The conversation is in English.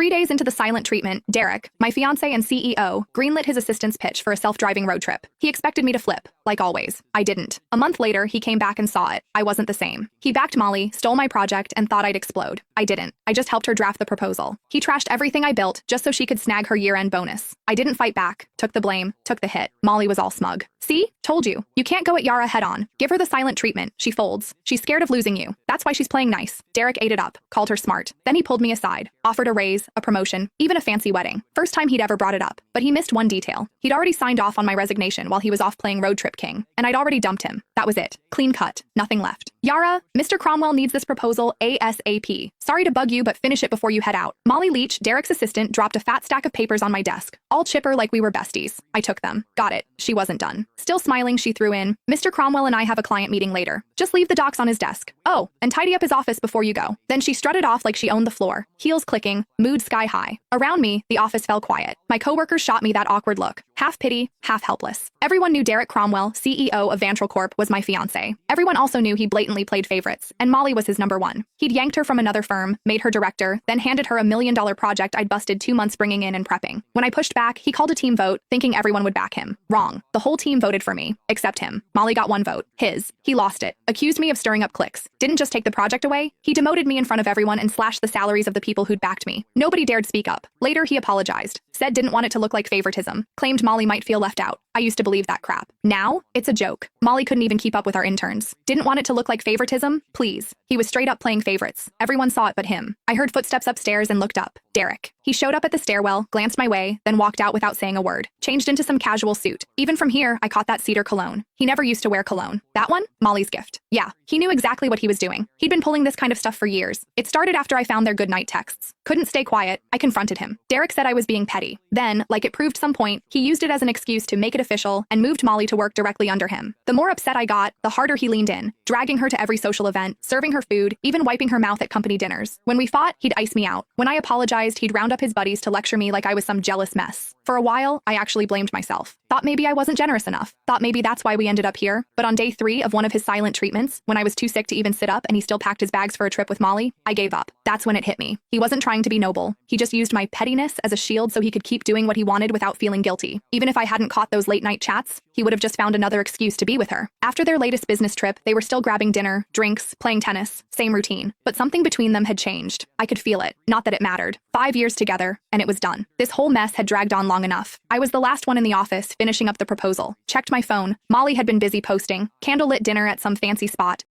3 days into the silent treatment, Derek, my fiancé and CEO, greenlit his assistant's pitch for a self-driving road trip. He expected me to flip, like always. I didn't. A month later, he came back and saw it. I wasn't the same. He backed Molly, stole my project, and thought I'd explode. I didn't. I just helped her draft the proposal. He trashed everything I built just so she could snag her year-end bonus. I didn't fight back, took the blame, took the hit. Molly was all smug. See? Told you. You can't go at Yara head-on. Give her the silent treatment. She folds. She's scared of losing you. That's why she's playing nice. Derek ate it up, called her smart. Then he pulled me aside, offered a raise, a promotion, even a fancy wedding. First time he'd ever brought it up. But he missed one detail. He'd already signed off on my resignation while he was off playing Road Trip King. And I'd already dumped him. That was it. Clean cut. Nothing left. Yara, Mr. Cromwell needs this proposal ASAP. Sorry to bug you, but finish it before you head out. Molly Leach, Derek's assistant, dropped a fat stack of papers on my desk, all chipper like we were besties. I took them. Got it. She wasn't done. Still smiling, she threw in, Mr. Cromwell and I have a client meeting later. Just leave the docs on his desk. Oh, and tidy up his office before you go. Then she strutted off like she owned the floor, heels clicking, mood sky high. Around me, the office fell quiet. My coworkers shot me that awkward look, half pity, half helpless. Everyone knew Derek Cromwell, CEO of Vantral Corp, was my fiancé. Everyone also knew he blatantly played favorites, and Molly was his number one. He'd yanked her from another firm, made her director, then handed her a $1 million project I'd busted 2 months bringing in and prepping. When I pushed back, he called a team vote, thinking everyone would back him. Wrong. The whole team voted for me, except him. Molly got 1 vote. His. He lost it. Accused me of stirring up cliques. Didn't just take the project away. He demoted me in front of everyone and slashed the salaries of the people who'd backed me. Nobody dared speak up. Later, he apologized. Said didn't want it to look like favoritism. Claimed Molly might feel left out. I used to believe that crap. Now, it's a joke. Molly couldn't even keep up with our interns. Didn't want it to look like favoritism? Please. He was straight up playing favorites. Everyone saw it but him. I heard footsteps upstairs and looked up. Derek. He showed up at the stairwell, glanced my way, then walked out without saying a word. Changed into some casual suit. Even from here, I caught that cedar cologne. He never used to wear cologne. That one? Molly's gift. Yeah, he knew exactly what he was doing. He'd been pulling this kind of stuff for years. It started after I found their goodnight texts. Couldn't stay quiet. I confronted him. Derek said I was being petty. Then, like it proved some point, he used it as an excuse to make it official and moved Molly to work directly under him. The more upset I got, the harder he leaned in, dragging her to every social event, serving her food, even wiping her mouth at company dinners. When we fought, he'd ice me out. When I apologized, he'd round up his buddies to lecture me like I was some jealous mess. For a while, I actually blamed myself. Thought maybe I wasn't generous enough. Thought maybe that's why we ended up here. But on day 3 of one of his silent treatments, when I was too sick to even sit up and he still packed his bags for a trip with Molly, I gave up. That's when it hit me. He wasn't trying to be noble. He just used my pettiness as a shield so he could keep doing what he wanted without feeling guilty. Even if I hadn't caught those late-night chats, he would have just found another excuse to be with her. After their latest business trip, they were still grabbing dinner, drinks, playing tennis, same routine. But something between them had changed. I could feel it. Not that it mattered. 5 years together, and it was done. This whole mess had dragged on long enough. I was the last one in the office, finishing up the proposal. Checked my phone. Molly had been busy posting. Candlelit dinner at some fancy spot.